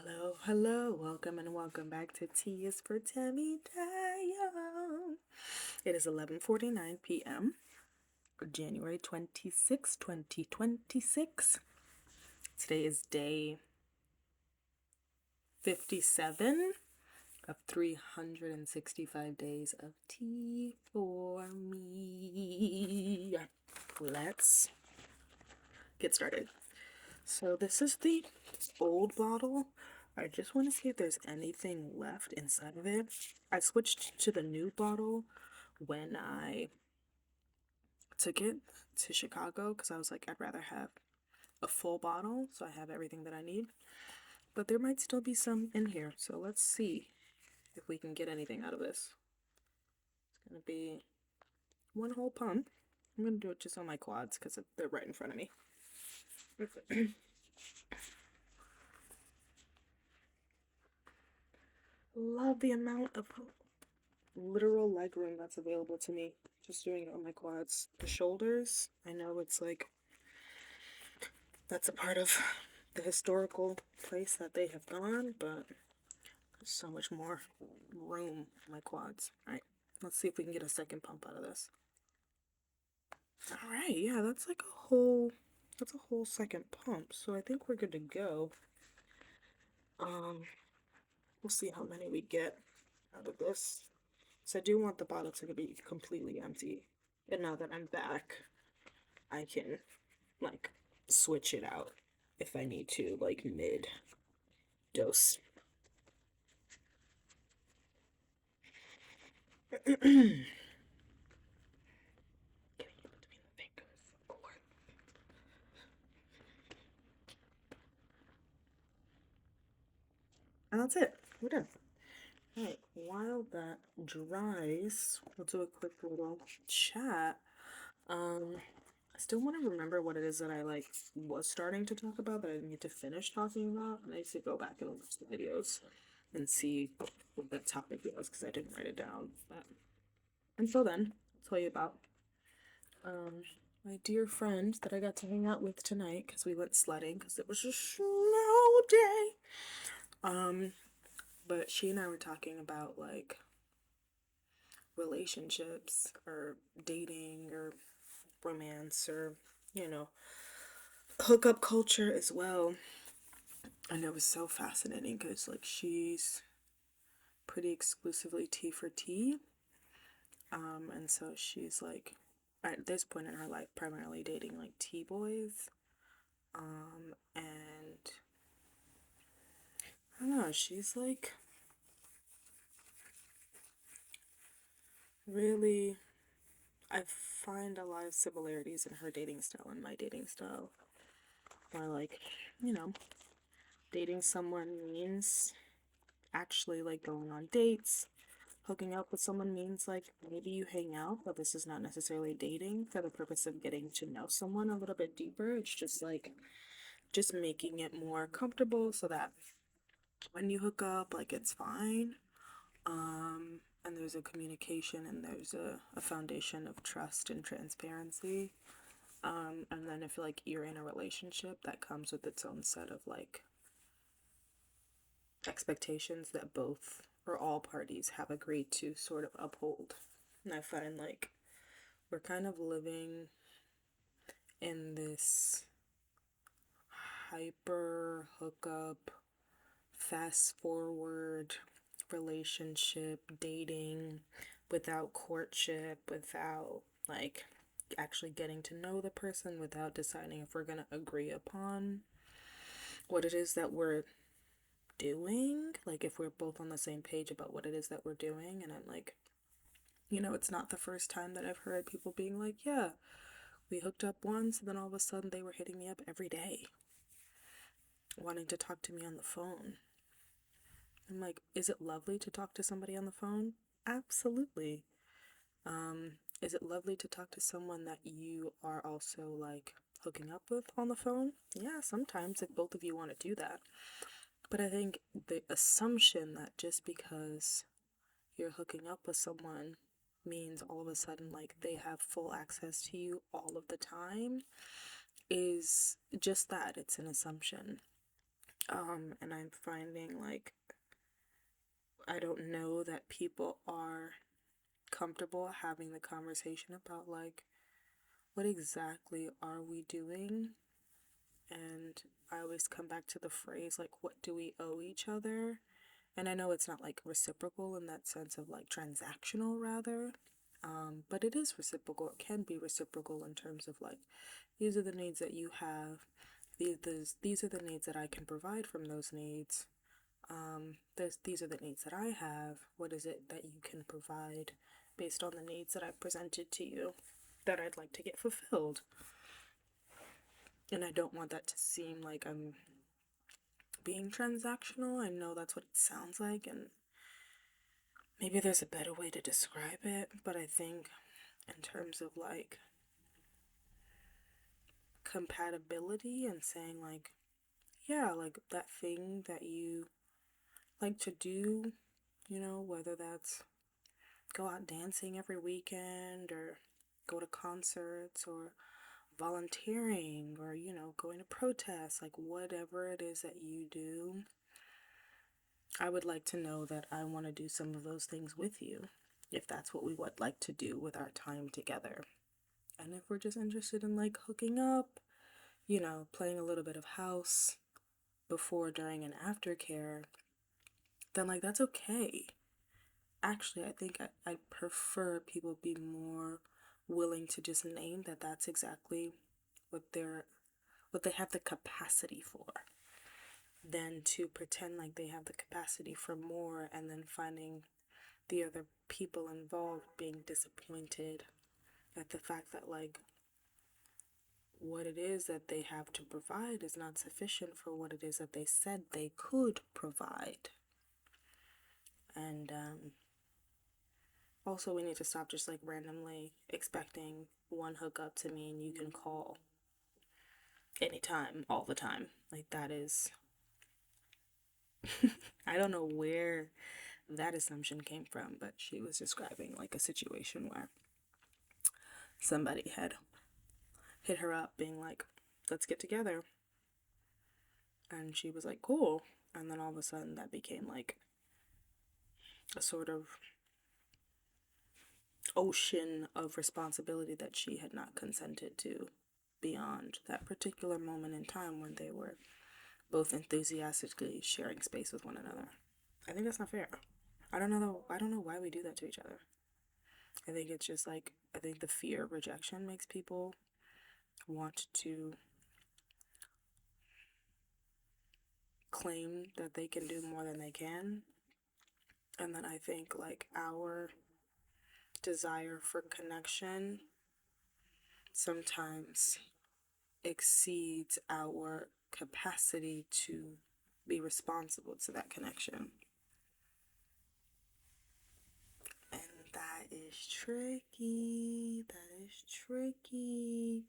Hello, hello, welcome and welcome back to T is for Temidayo. It is 11:49 p.m. January 26, 2026. Today is day 57 of 365 days of tea for me. Let's get started. So this is the old bottle. I just want to see if there's anything left inside of it. I switched to the new bottle when I took it to Chicago because I was like, I'd rather have a full bottle so I have everything that I need. But there might still be some in here, so let's see if we can get anything out of this. It's gonna be one whole pump. I'm gonna do it just on my quads because they're right in front of me. Love the amount of literal leg room that's available to me just doing it on my quads. The shoulders, I know it's like that's a part of the historical place that they have gone, but there's so much more room on my quads. All right, let's see if we can get a second pump out of this. All right, yeah, that's like that's a whole second pump, so I think we're good to go. We'll see how many we get out of this. So I do want the bottle to be completely empty. And now that I'm back, I can like switch it out if I need to, like mid dose. Getting in between the fingers. And that's it. We're done. Alright, while that dries, we'll do a quick little chat. I still want to remember what it is that I like was starting to talk about that I didn't get to finish talking about. And I need to go back and watch the videos and see what that topic was because I didn't write it down. But until then, I'll tell you about my dear friend that I got to hang out with tonight because we went sledding because it was a snow day. But she and I were talking about like relationships or dating or romance or, you know, hookup culture as well. And it was so fascinating because like she's pretty exclusively T for T. And so she's like at this point in her life primarily dating like T boys. And I don't know, she's like really I find a lot of similarities in her dating style and my dating style. Where like, you know, dating someone means actually like going on dates. Hooking up with someone means like maybe you hang out, but this is not necessarily dating for the purpose of getting to know someone a little bit deeper. It's just like just making it more comfortable so that when you hook up, like it's fine. And there's a communication and there's a foundation of trust and transparency. And then if like you're in a relationship, that comes with its own set of like expectations that both or all parties have agreed to sort of uphold. And I find like we're kind of living in this hyper hookup, fast forward relationship, dating without courtship, without like actually getting to know the person, without deciding if we're going to agree upon what it is that we're doing, like if we're both on the same page about what it is that we're doing. And I'm like, you know, it's not the first time that I've heard people being like, yeah, we hooked up once and then all of a sudden they were hitting me up every day wanting to talk to me on the phone. I'm like, is it lovely to talk to somebody on the phone? Absolutely. Is it lovely to talk to someone that you are also like hooking up with on the phone? Yeah, sometimes if both of you want to do that. But I think the assumption that just because you're hooking up with someone means all of a sudden like they have full access to you all of the time is just that. It's an assumption. And I'm finding like I don't know that people are comfortable having the conversation about like what exactly are we doing? And I always come back to the phrase like what do we owe each other? And I know it's not like reciprocal in that sense of like transactional rather. But it is reciprocal. It can be reciprocal in terms of like these are the needs that you have. These are the needs that I can provide from those needs. These are the needs that I have. What is it that you can provide based on the needs that I've presented to you that I'd like to get fulfilled? And I don't want that to seem like I'm being transactional. I know that's what it sounds like, and maybe there's a better way to describe it, but I think in terms of like compatibility and saying like, yeah, like that thing that you like to do, whether that's go out dancing every weekend or go to concerts or volunteering or, going to protests, like whatever it is that you do, I would like to know that I want to do some of those things with you if that's what we would like to do with our time together. And if we're just interested in like hooking up, playing a little bit of house before, during, and after care, then like that's okay. Actually, I think I prefer people be more willing to just name that that's exactly what they have the capacity for than to pretend like they have the capacity for more and then finding the other people involved being disappointed at the fact that like what it is that they have to provide is not sufficient for what it is that they said they could provide. And also, we need to stop just like randomly expecting one hookup to mean you can call anytime, all the time. Like, that is, I don't know where that assumption came from, but she was describing like a situation where somebody had hit her up being like, let's get together. And she was like, cool. And then all of a sudden, that became like a sort of ocean of responsibility that she had not consented to beyond that particular moment in time when they were both enthusiastically sharing space with one another. I think that's not fair. I don't know though. I don't know why we do that to each other. I think it's just like I think the fear of rejection makes people want to claim that they can do more than they can. And then I think like our desire for connection sometimes exceeds our capacity to be responsible to that connection. And that is tricky. That is tricky.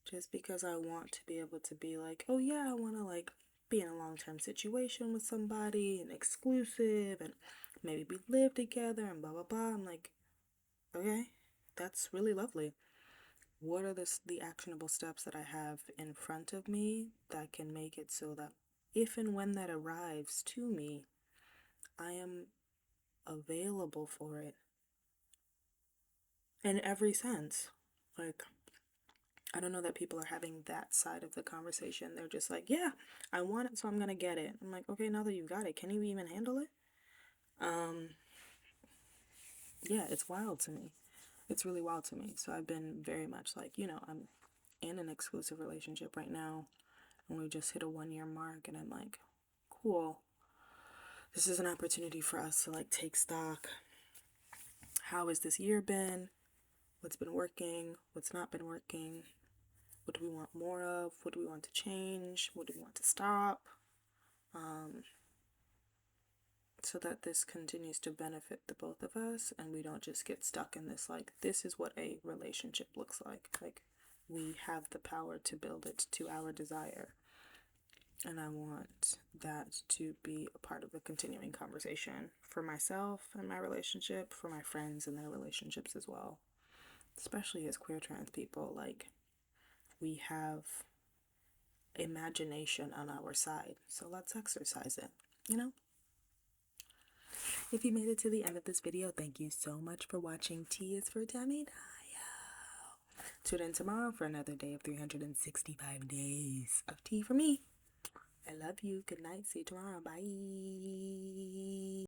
Just because I want to be able to be like, oh yeah, I want to like be in a long-term situation with somebody and exclusive and maybe we live together and blah blah blah. I'm like, okay, that's really lovely. What are the actionable steps that I have in front of me that can make it so that if and when that arrives to me, I am available for it in every sense. Like, I don't know that people are having that side of the conversation. They're just like, yeah, I want it, so I'm gonna get it. I'm like, okay, now that you've got it, can you even handle it? Um, yeah, it's wild to me. It's really wild to me. So I've been very much like, I'm in an exclusive relationship right now, and we just hit a 1 year mark, and I'm like, cool. This is an opportunity for us to like take stock. How has this year been? What's been working? What's not been working? What do we want more of? What do we want to change? What do we want to stop? So that this continues to benefit the both of us and we don't just get stuck in this like, this is what a relationship looks like. Like, we have the power to build it to our desire. And I want that to be a part of the continuing conversation for myself and my relationship, for my friends and their relationships as well. Especially as queer trans people, like, we have imagination on our side. So let's exercise it, you know? If you made it to the end of this video, thank you so much for watching. T is for Temidayo. Tune in tomorrow for another day of 365 days of tea for me. I love you. Good night. See you tomorrow. Bye.